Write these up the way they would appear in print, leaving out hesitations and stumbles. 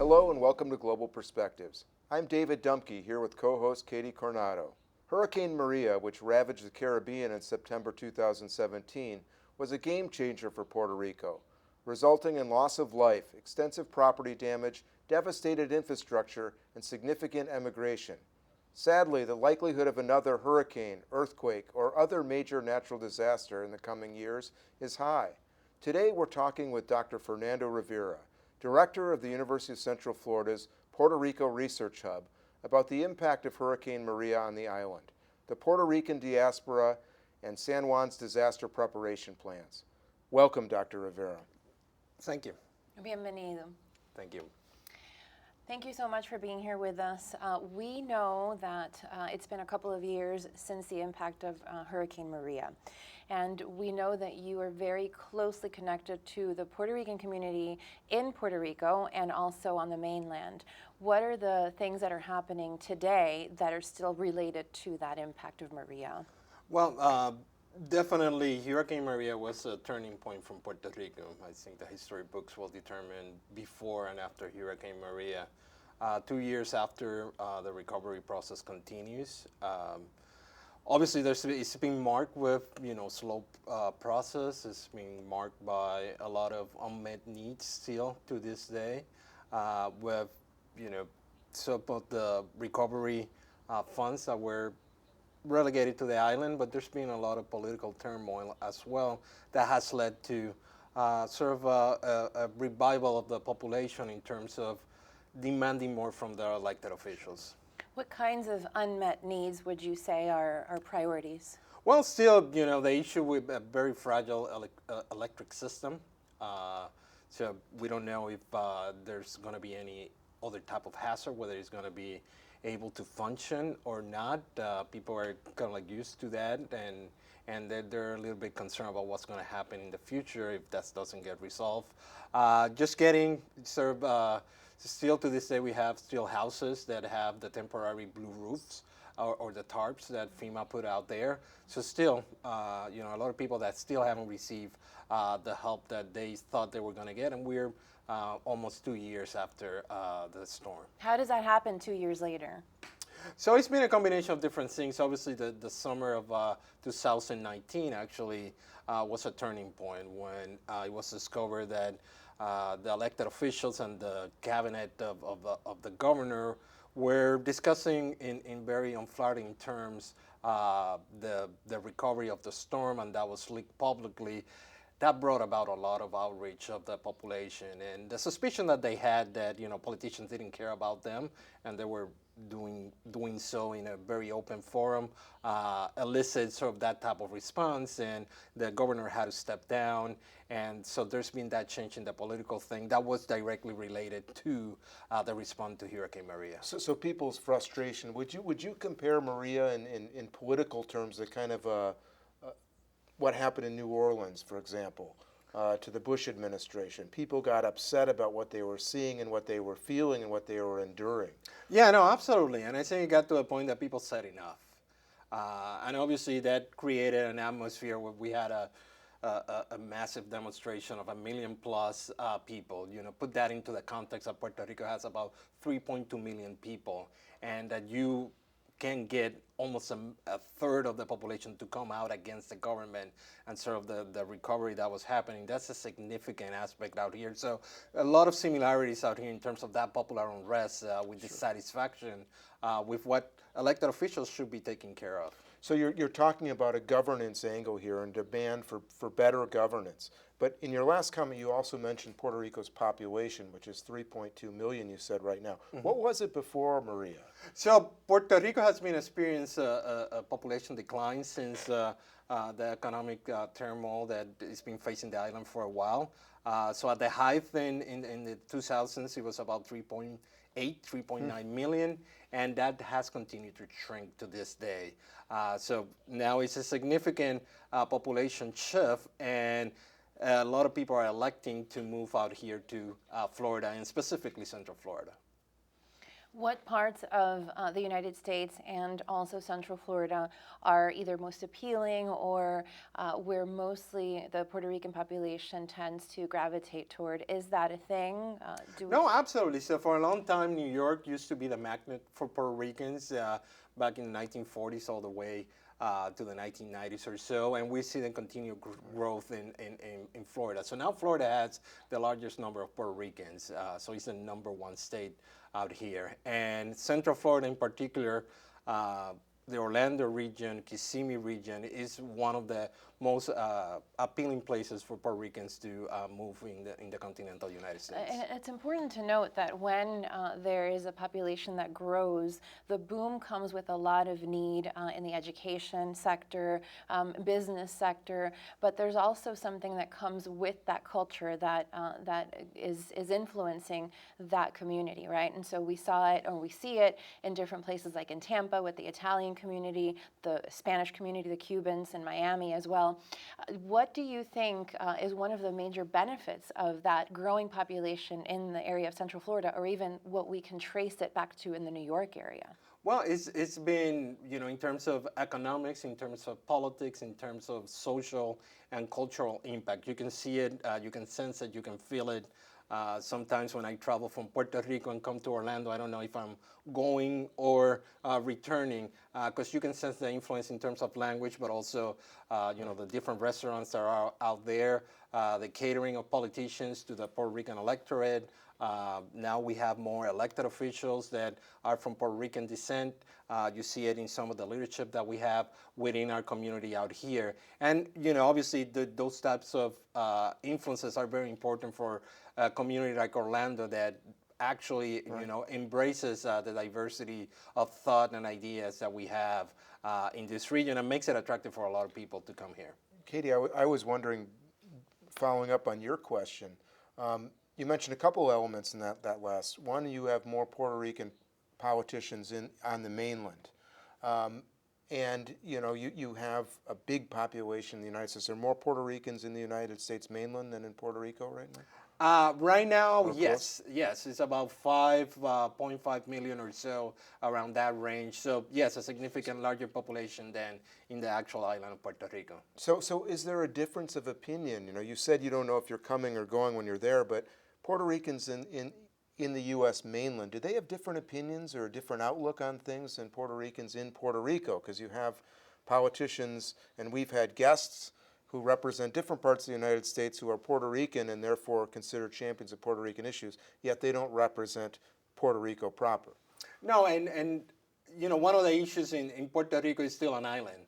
Hello and welcome to Global Perspectives. I'm David Dumke here with co-host Katie Coronado. Hurricane Maria, which ravaged the Caribbean in September 2017, was a game changer for Puerto Rico, resulting in loss of life, extensive property damage, devastated infrastructure, and significant emigration. Sadly, the likelihood of another hurricane, earthquake, or other major natural disaster in the coming years is high. Today we're talking with Dr. Fernando Rivera, Director of the University of Central Florida's Puerto Rico Research Hub, about the impact of Hurricane Maria on the island, the Puerto Rican diaspora, and San Juan's disaster preparation plans. Welcome, Dr. Rivera. Thank you. Bienvenido. Thank you. Thank you so much for being here with us. We know that it's been a couple of years since the impact of Hurricane Maria. And we know that you are very closely connected to the Puerto Rican community in Puerto Rico and also on the mainland. What are the things that are happening today that are still related to that impact of Maria? Well, definitely Hurricane Maria was a turning point from Puerto Rico. I think the history books will determine before and after Hurricane Maria. 2 years after, the recovery process continues. Obviously, it's been marked with, slow process. It's been marked by a lot of unmet needs still to this day, with, some of the recovery funds that were relegated to the island, but there's been a lot of political turmoil as well that has led to sort of a revival of the population in terms of demanding more from their elected officials. What kinds of unmet needs would you say are priorities? Well, still, the issue with a very fragile electric system. So we don't know if there's going to be any other type of hazard, whether it's going to be able to function or not. People are kind of like used to that, and they're a little bit concerned about what's going to happen in the future if that doesn't get resolved. Just getting sort of still to this day, we have still houses that have the temporary blue roofs or the tarps that FEMA put out there. So still, a lot of people that still haven't received the help that they thought they were going to get, and we're almost 2 years after the storm. How does that happen 2 years later? So it's been a combination of different things. Obviously, the summer of 2019 actually was a turning point when it was discovered that the elected officials and the cabinet of the governor were discussing in very unflattering terms the recovery of the storm, and that was leaked publicly. That brought about a lot of outrage of the population, and the suspicion that they had that politicians didn't care about them, and they were doing so in a very open forum, elicited sort of that type of response, and the governor had to step down, and so there's been that change in the political thing that was directly related to the response to Hurricane Maria. So people's frustration, would you compare Maria in political terms to kind of what happened in New Orleans, for example, to the Bush administration? People got upset about what they were seeing and what they were feeling and what they were enduring. Yeah, no, absolutely. And I think it got to a point that people said enough. And obviously that created an atmosphere where we had a massive demonstration of 1 million plus people. Put that into the context that Puerto Rico has about 3.2 million people, and that you can get almost a third of the population to come out against the government and sort of the recovery that was happening. That's a significant aspect out here. So a lot of similarities out here in terms of that popular unrest with dissatisfaction with what elected officials should be taking care of. So you're talking about a governance angle here and demand for better governance. But in your last comment, you also mentioned Puerto Rico's population, which is 3.2 million, you said right now. Mm-hmm. What was it before Maria? So Puerto Rico has been experiencing a population decline since the economic turmoil that has been facing the island for a while. So at the height in the 2000s, it was about 3.9 million, and that has continued to shrink to this day. So now it's a significant population shift, and a lot of people are electing to move out here to Florida, and specifically Central Florida. What parts of the United States and also Central Florida are either most appealing or where mostly the Puerto Rican population tends to gravitate toward? Is that a thing? No, absolutely. So for a long time, New York used to be the magnet for Puerto Ricans back in the 1940s all the way to the 1990s or so, and we see the continued growth in Florida. So now Florida has the largest number of Puerto Ricans, so it's the number one state out here. And Central Florida in particular, the Orlando region, Kissimmee region, is one of the most appealing places for Puerto Ricans to move in the continental United States. And it's important to note that when there is a population that grows, the boom comes with a lot of need in the education sector, business sector, but there's also something that comes with that culture that is influencing that community, right? And so we saw it, or we see it in different places like in Tampa with the Italian community, the Spanish community, the Cubans in Miami as well. What do you think is one of the major benefits of that growing population in the area of Central Florida, or even what we can trace it back to in the New York area? Well, it's been, in terms of economics, in terms of politics, in terms of social and cultural impact. You can see it, you can sense it, you can feel it. Sometimes when I travel from Puerto Rico and come to Orlando, I don't know if I'm going or returning, because you can sense the influence in terms of language, but also, the different restaurants that are out there, the catering of politicians to the Puerto Rican electorate. Now we have more elected officials that are from Puerto Rican descent. You see it in some of the leadership that we have within our community out here. And, obviously those types of influences are very important for a community like Orlando that actually, embraces the diversity of thought and ideas that we have in this region and makes it attractive for a lot of people to come here. Katie, I was wondering, following up on your question, you mentioned a couple elements in that last. One, you have more Puerto Rican politicians on the mainland. And you have a big population in the United States. There are more Puerto Ricans in the United States mainland than in Puerto Rico right now? Right now, yes, it's about 5.5 million or so, around that range. So yes, a significant larger population than in the actual island of Puerto Rico. So is there a difference of opinion? You said you don't know if you're coming or going when you're there, but Puerto Ricans in the U.S. mainland, do they have different opinions or a different outlook on things than Puerto Ricans in Puerto Rico? Because you have politicians, and we've had guests who represent different parts of the United States who are Puerto Rican and therefore considered champions of Puerto Rican issues, yet they don't represent Puerto Rico proper. No, and one of the issues in Puerto Rico is still an island.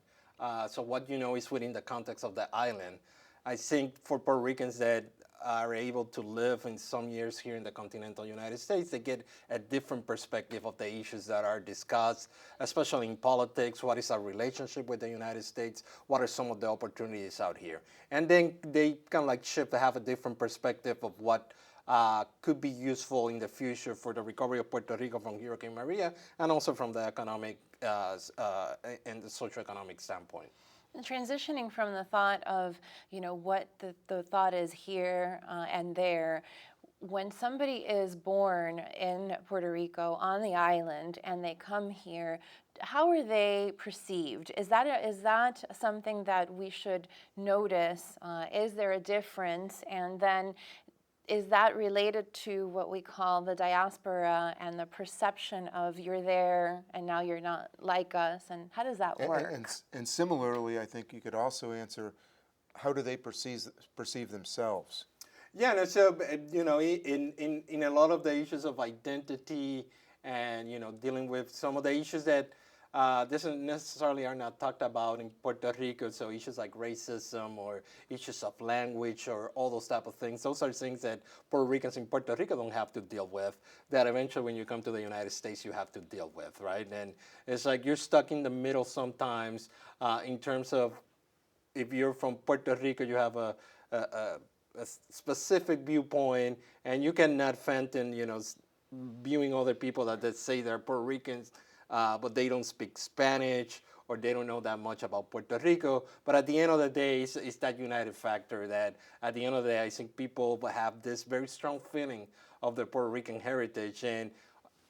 So what is within the context of the island. I think for Puerto Ricans that are able to live in some years here in the continental United States, they get a different perspective of the issues that are discussed, especially in politics. What is our relationship with the United States? What are some of the opportunities out here? And then they kind of like shift to have a different perspective of what could be useful in the future for the recovery of Puerto Rico from Hurricane Maria, and also from the economic and the socioeconomic standpoint. And transitioning from the thought of, what the thought is here and there, when somebody is born in Puerto Rico on the island and they come here, how are they perceived? Is that something that we should notice? Is there a difference? And then is that related to what we call the diaspora and the perception of you're there and now you're not like us? And how does that work? And similarly, I think you could also answer, how do they perceive themselves? Yeah, no, so in a lot of the issues of identity and dealing with some of the issues that doesn't necessarily are not talked about in Puerto Rico, so issues like racism or issues of language or all those type of things. Those are things that Puerto Ricans in Puerto Rico don't have to deal with, that eventually when you come to the United States you have to deal with, right? And it's like you're stuck in the middle sometimes in terms of, if you're from Puerto Rico, you have a specific viewpoint, and you cannot fathom, viewing other people that say they're Puerto Ricans, but they don't speak Spanish or they don't know that much about Puerto Rico. But at the end of the day, it's that united factor that at the end of the day, I think people have this very strong feeling of their Puerto Rican heritage. And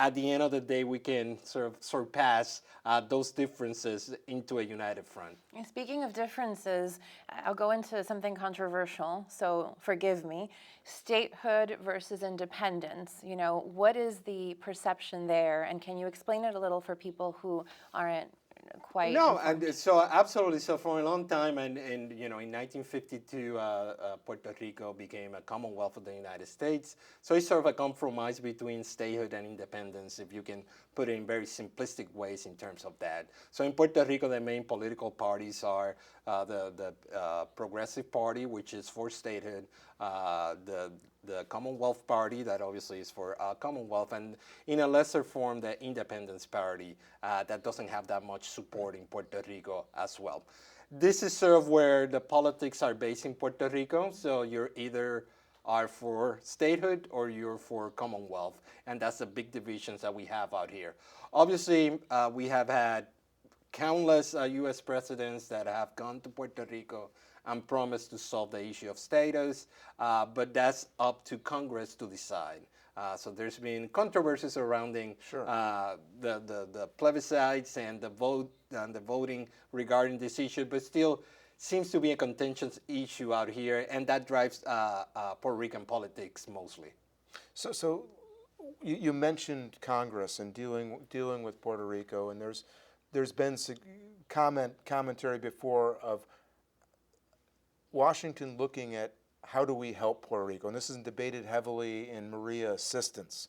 at the end of the day, we can sort of surpass those differences into a united front. And speaking of differences, I'll go into something controversial, so forgive me. Statehood versus independence. You know, what is the perception there, and can you explain it a little for people who aren't quite No, informed? and so absolutely. So for a long time, and you know, in 1952, Puerto Rico became a Commonwealth of the United States. So it's sort of a compromise between statehood and independence, if you can put it in very simplistic ways in terms of that. So in Puerto Rico, the main political parties are the Progressive Party, which is for statehood, the Commonwealth Party, that obviously is for Commonwealth, and in a lesser form, the Independence Party, that doesn't have that much support in Puerto Rico as well. This is sort of where the politics are based in Puerto Rico, so you're either are for statehood or you're for Commonwealth, and that's the big divisions that we have out here. Obviously, we have had countless U.S. presidents that have gone to Puerto Rico and promised to solve the issue of status, but that's up to Congress to decide. So there's been controversy surrounding the plebiscites and the vote and the voting regarding this issue, but still seems to be a contentious issue out here, and that drives Puerto Rican politics mostly. So you mentioned Congress and dealing with Puerto Rico, and there's been commentary before of Washington looking at how do we help Puerto Rico, and this is debated heavily in Maria assistance,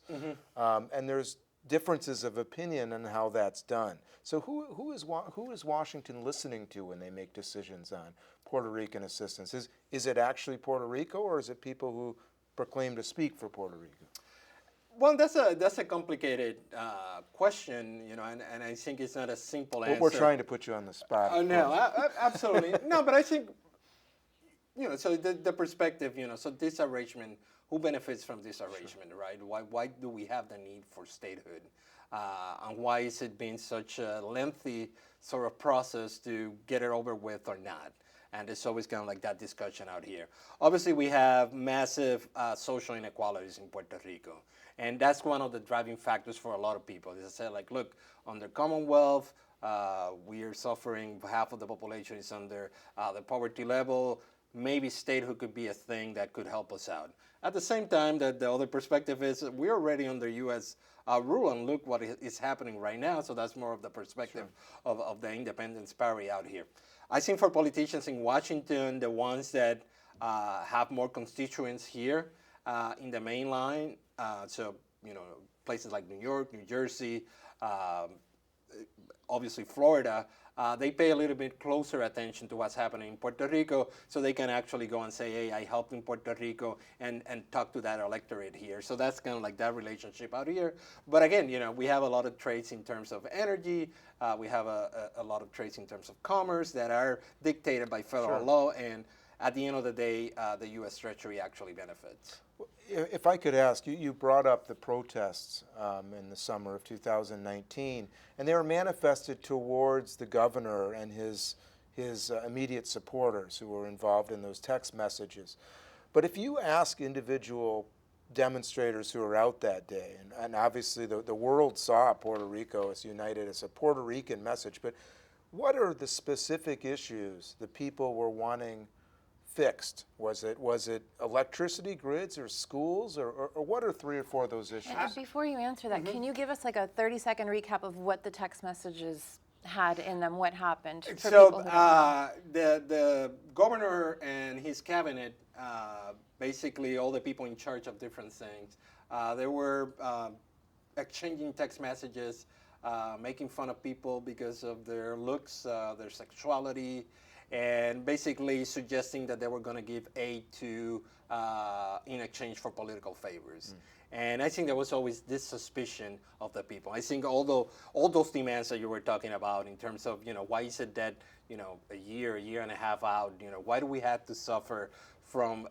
and there's differences of opinion on how that's done. So who is Washington listening to when they make decisions on Puerto Rican assistance? Is it actually Puerto Rico, or is it people who proclaim to speak for Puerto Rico? Well, that's a complicated question, you know, and I think it's not a simple answer. We're trying to put you on the spot. Oh no, absolutely no, but I think, you know, so the perspective, you know, so this arrangement, who benefits from this arrangement, right? Why do we have the need for statehood? And why is it being such a lengthy sort of process to get it over with or not? And it's always kind of like that discussion out here. Obviously, we have massive social inequalities in Puerto Rico. And that's one of the driving factors for a lot of people. As I said, like, look, under Commonwealth, we are suffering, half of the population is under the poverty level. Maybe statehood could be a thing that could help us out. At the same time, the other perspective is we're already under U.S. Rule, and look what is happening right now. So that's more of the perspective of the independence party out here. I think for politicians in Washington, the ones that have more constituents here in the main line, so, you know, places like New York, New Jersey, obviously Florida, they pay a little bit closer attention to what's happening in Puerto Rico, so they can actually go and say, hey, I helped in Puerto Rico, and talk to that electorate here. So that's kind of like that relationship out here. But again, you know, we have a lot of traits in terms of energy. We have a lot of traits in terms of commerce that are dictated by federal law, and at the end of the day, the U.S. Treasury actually benefits. If I could ask, you brought up the protests in the summer of 2019, and they were manifested towards the governor and his immediate supporters who were involved in those text messages. But if you ask individual demonstrators who were out that day, and obviously the world saw Puerto Rico as united as a Puerto Rican message, but what are the specific issues the people were wanting fixed? Was it electricity grids or schools, or what are 3 or 4 of those issues? And before you answer that, can you give us like a 30-second recap of what the text messages had in them, what happened? For So people who don't know? the governor and his cabinet, basically all the people in charge of different things, they were exchanging text messages, making fun of people because of their looks, their sexuality, and basically suggesting that they were going to give aid to in exchange for political favors. And I think there was always this suspicion of the people. I think although all those demands that you were talking about in terms of, you know, why is it that, you know, a year and a half out, you know, why do we have to suffer from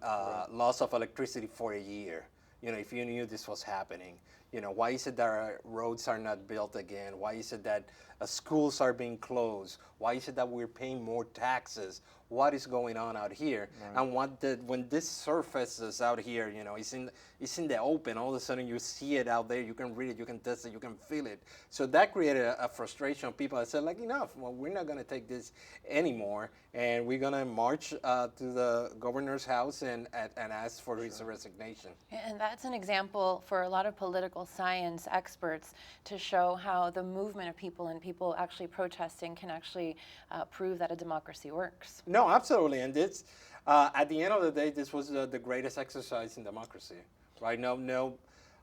loss of electricity for a year? You know, if you knew this was happening, you know, why is it that our roads are not built again? Why is it that schools are being closed? Why is it that we're paying more taxes? What is going on out here? And when this surfaces out here, it's in the open. All of a sudden, you see it out there. You can read it. You can test it. You can feel it. So that created a frustration of people that said, like, enough. Well, we're not going to take this anymore, and we're going to march to the governor's house and ask for his resignation. And that's an example for a lot of political science experts to show how the movement of people and people actually protesting can actually prove that a democracy works. No, absolutely. And this, at the end of the day, this was the greatest exercise in democracy, right?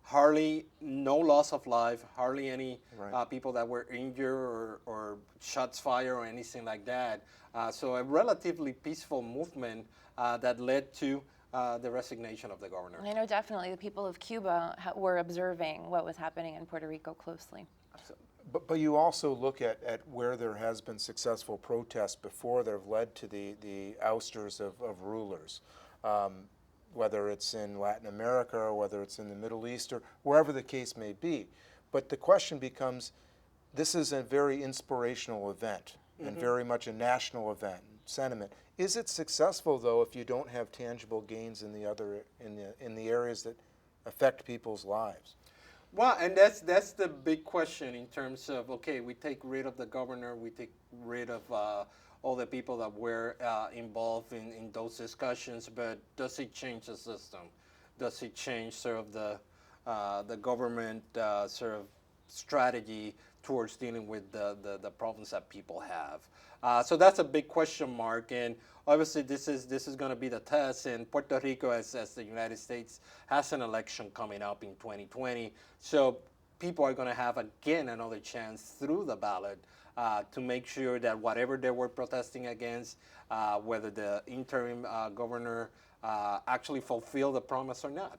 Hardly no loss of life, hardly any people that were injured or shots fired or anything like that. So a relatively peaceful movement that led to the resignation of the governor. I know definitely the people of Cuba were observing what was happening in Puerto Rico closely. But you also look at where there has been successful protests before that have led to the ousters of rulers, whether it's in Latin America or whether it's in the Middle East or wherever the case may be. But the question becomes, this is a very inspirational event and very much a national event, sentiment. Is it successful, though, if you don't have tangible gains in the areas that affect people's lives? Well, and that's the big question in terms of, okay, we take rid of the governor, we take rid of all the people that were involved in those discussions, but does it change the system? Does it change sort of the government sort of strategy towards dealing with the problems that people have? So that's a big question mark, and obviously this is going to be the test. And Puerto Rico, as the United States, has an election coming up in 2020, so people are going to have again another chance through the ballot to make sure that whatever they were protesting against, whether the interim governor actually fulfilled the promise or not.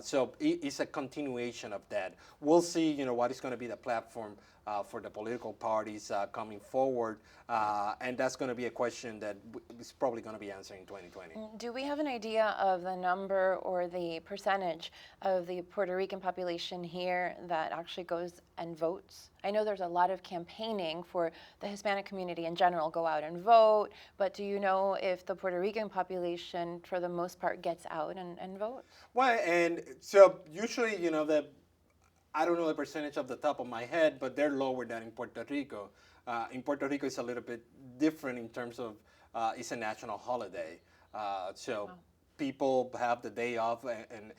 So it's a continuation of that. We'll see, what is going to be the platform for the political parties coming forward, and that's going to be a question that is probably going to be answered in 2020. Do we have an idea of the number or the percentage of the Puerto Rican population here that actually goes and votes? I know there's a lot of campaigning for the Hispanic community in general, go out and vote, but do you know if the Puerto Rican population, for the most part, gets out and votes? Well, and so usually, I don't know the percentage off the top of my head, but they're lower than in Puerto Rico. In Puerto Rico, it's a little bit different in terms of it's a national holiday. So people have the day off and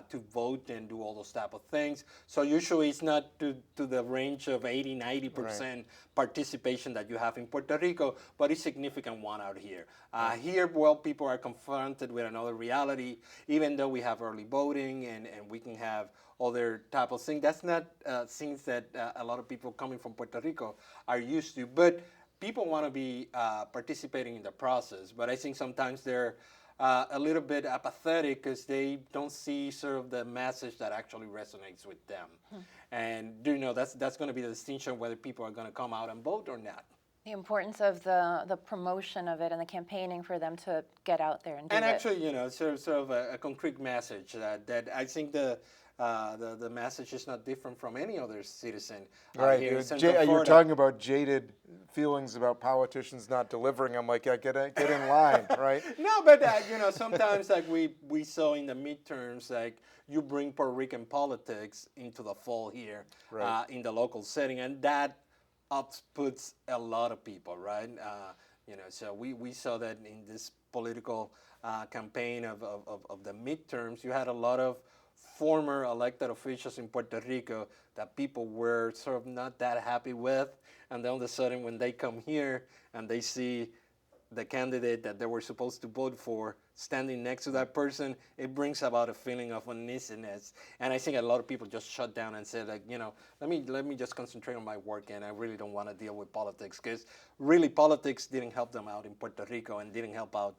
to vote and do all those type of things. So usually it's not to the range of 80, 90% participation that you have in Puerto Rico, but it's a significant one out here. Here, well, people are confronted with another reality, even though we have early voting and we can have other type of things. That's not things that a lot of people coming from Puerto Rico are used to, but people want to be participating in the process. But I think sometimes they're a little bit apathetic because they don't see sort of the message that actually resonates with them. And that's going to be the distinction whether people are going to come out and vote or not. The importance of the promotion of it and the campaigning for them to get out there and do it. And actually, sort of a concrete message that I think the message is not different from any other citizen. Right. Here in Central You're Florida. talking about jaded feelings about politicians not delivering. I'm like, yeah, get in line, right? No, but sometimes like we saw in the midterms, like you bring Puerto Rican politics into the fall here in the local setting, and that outputs a lot of people, right? So we saw that in this political campaign of the midterms, you had a lot of former elected officials in Puerto Rico that people were sort of not that happy with, and then all of a sudden when they come here and they see the candidate that they were supposed to vote for standing next to that person, it brings about a feeling of uneasiness. And I think a lot of people just shut down and said, like, let me just concentrate on my work, and I really don't want to deal with politics, because really politics didn't help them out in Puerto Rico and didn't help out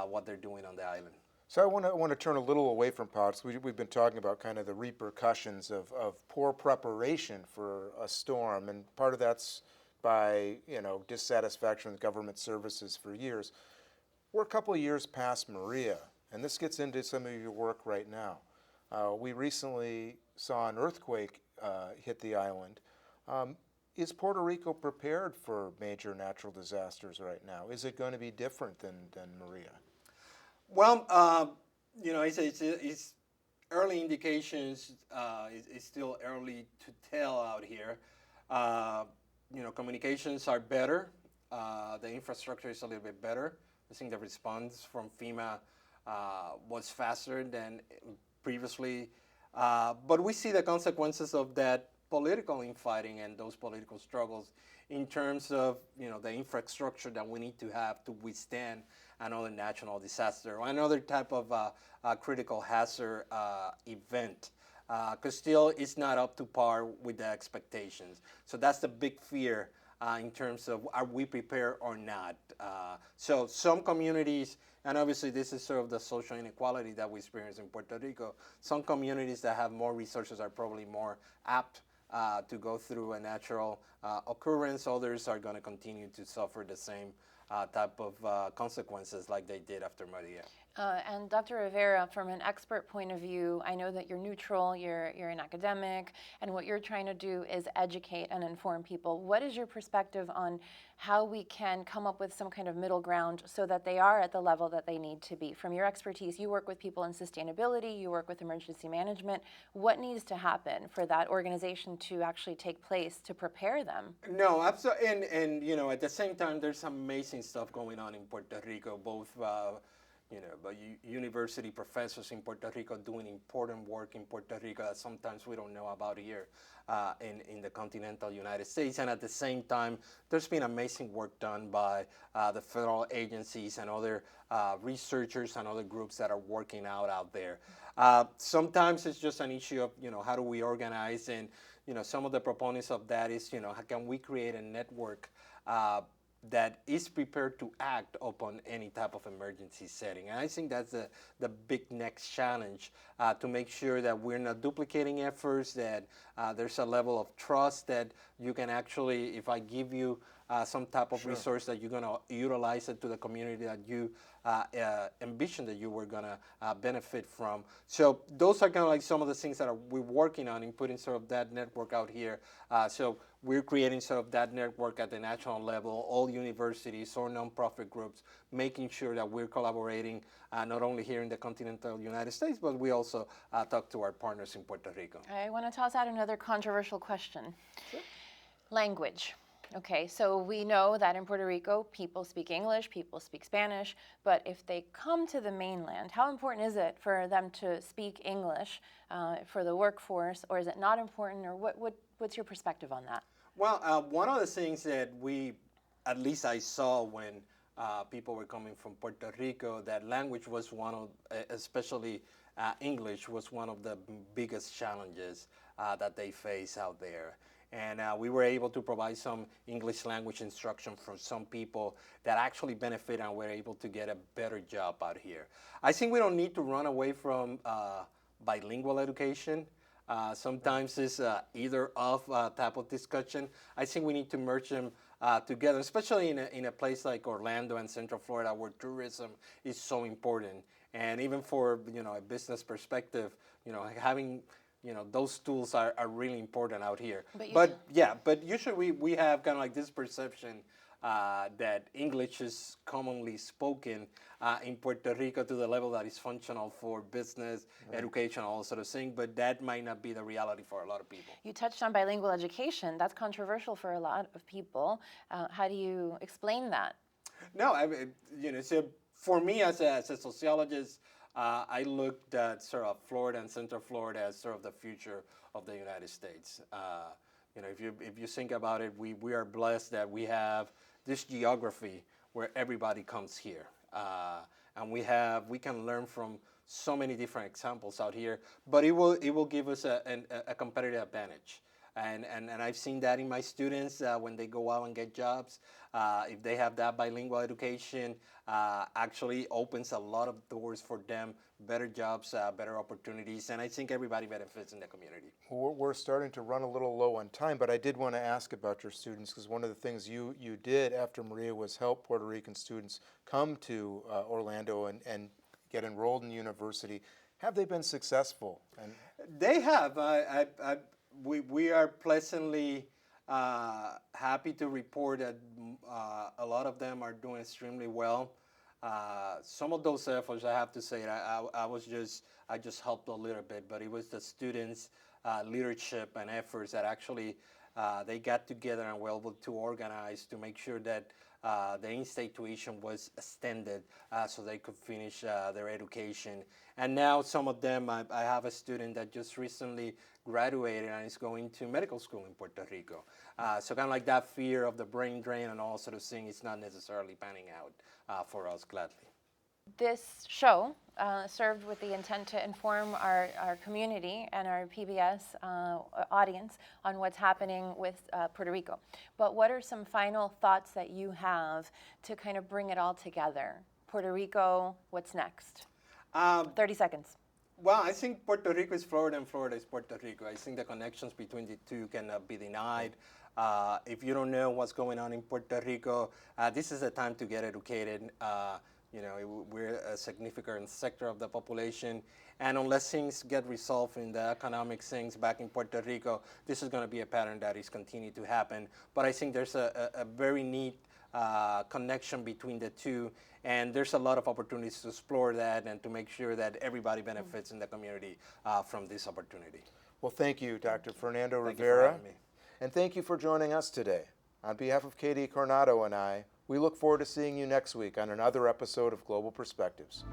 what they're doing on the island. So I want to turn a little away from politics. We've been talking about kind of the repercussions of poor preparation for a storm, and part of that's by dissatisfaction with government services for years. We're a couple of years past Maria, and this gets into some of your work right now. We recently saw an earthquake hit the island. Is Puerto Rico prepared for major natural disasters right now? Is it going to be different than Maria? Well, it's early indications. It's still early to tell out here. Communications are better. The infrastructure is a little bit better. I think the response from FEMA was faster than previously. But we see the consequences of that political infighting and those political struggles in terms of the infrastructure that we need to have to withstand another national disaster or another type of critical hazard event. Because still it's not up to par with the expectations. So that's the big fear in terms of are we prepared or not. So some communities, and obviously this is sort of the social inequality that we experience in Puerto Rico, some communities that have more resources are probably more apt to go through a natural occurrence. Others are going to continue to suffer the same type of consequences like they did after Maria. And Dr. Rivera, from an expert point of view, I know that you're neutral, you're an academic, and what you're trying to do is educate and inform people. What is your perspective on how we can come up with some kind of middle ground so that they are at the level that they need to be? From your expertise, you work with people in sustainability, you work with emergency management. What needs to happen for that organization to actually take place to prepare them? No, absolutely. And at the same time, there's amazing stuff going on in Puerto Rico, both university professors in Puerto Rico doing important work in Puerto Rico that sometimes we don't know about here in the continental United States. And at the same time, there's been amazing work done by the federal agencies and other researchers and other groups that are working out there. Sometimes it's just an issue of, how do we organize? And, some of the proponents of that is, how can we create a network that is prepared to act upon any type of emergency setting. And I think that's the big next challenge, to make sure that we're not duplicating efforts, that there's a level of trust that you can actually, if I give you some type of resource, that you're going to utilize it to the community that you envisioned that you were going to benefit from. So those are kind of like some of the things that we're working on in putting sort of that network out here. So we're creating sort of that network at the national level, all universities or nonprofit groups, making sure that we're collaborating not only here in the continental United States, but we also talk to our partners in Puerto Rico. I want to toss out another controversial question. Sure. Language. Okay, so we know that in Puerto Rico, people speak English, people speak Spanish, but if they come to the mainland, how important is it for them to speak English for the workforce, or is it not important, or what's your perspective on that? Well, one of the things that at least I saw when people were coming from Puerto Rico, that language was one of, especially English, was one of the biggest challenges that they face out there. And we were able to provide some English language instruction for some people that actually benefit and were able to get a better job out here. I think we don't need to run away from bilingual education. Sometimes it's either of type of discussion. I think we need to merge them together, especially in a place like Orlando and Central Florida, where tourism is so important. And even for a business perspective, having those tools are really important out here. But usually we have kind of like this perception that English is commonly spoken in Puerto Rico to the level that is functional for business, education, all sort of thing, but that might not be the reality for a lot of people. You touched on bilingual education. That's controversial for a lot of people. How do you explain that? No, so for me as a sociologist, I looked at sort of Florida and Central Florida as sort of the future of the United States. If you think about it, we are blessed that we have this geography where everybody comes here, and we can learn from so many different examples out here. But it will give us a competitive advantage. And I've seen that in my students when they go out and get jobs. If they have that bilingual education, actually opens a lot of doors for them, better jobs, better opportunities, and I think everybody benefits in the community. We're starting to run a little low on time, but I did want to ask about your students, because one of the things you did after Maria was help Puerto Rican students come to Orlando and get enrolled in university. Have they been successful? They have. We are pleasantly Happy to report that a lot of them are doing extremely well. Some of those efforts, I have to say, I just helped a little bit, but it was the students' leadership and efforts that actually they got together and were able to organize to make sure that the in-state tuition was extended so they could finish their education. And now some of them, I have a student that just recently graduated and is going to medical school in Puerto Rico. So kind of like that fear of the brain drain and all sort of thing is not necessarily panning out for us, gladly. This show served with the intent to inform our community and our PBS audience on what's happening with Puerto Rico. But what are some final thoughts that you have to kind of bring it all together? Puerto Rico, what's next? 30 seconds. Well, I think Puerto Rico is Florida and Florida is Puerto Rico. I think the connections between the two cannot be denied. If you don't know what's going on in Puerto Rico, this is the time to get educated. We're a significant sector of the population, and unless things get resolved in the economic things back in Puerto Rico, this is going to be a pattern that is continuing to happen. But I think there's a very neat connection between the two, and there's a lot of opportunities to explore that and to make sure that everybody benefits in the community from this opportunity. Well, thank you, Dr. Fernando Thank you for Rivera. having me. And thank you for joining us today. On behalf of Katie Coronado and I, we look forward to seeing you next week on another episode of Global Perspectives.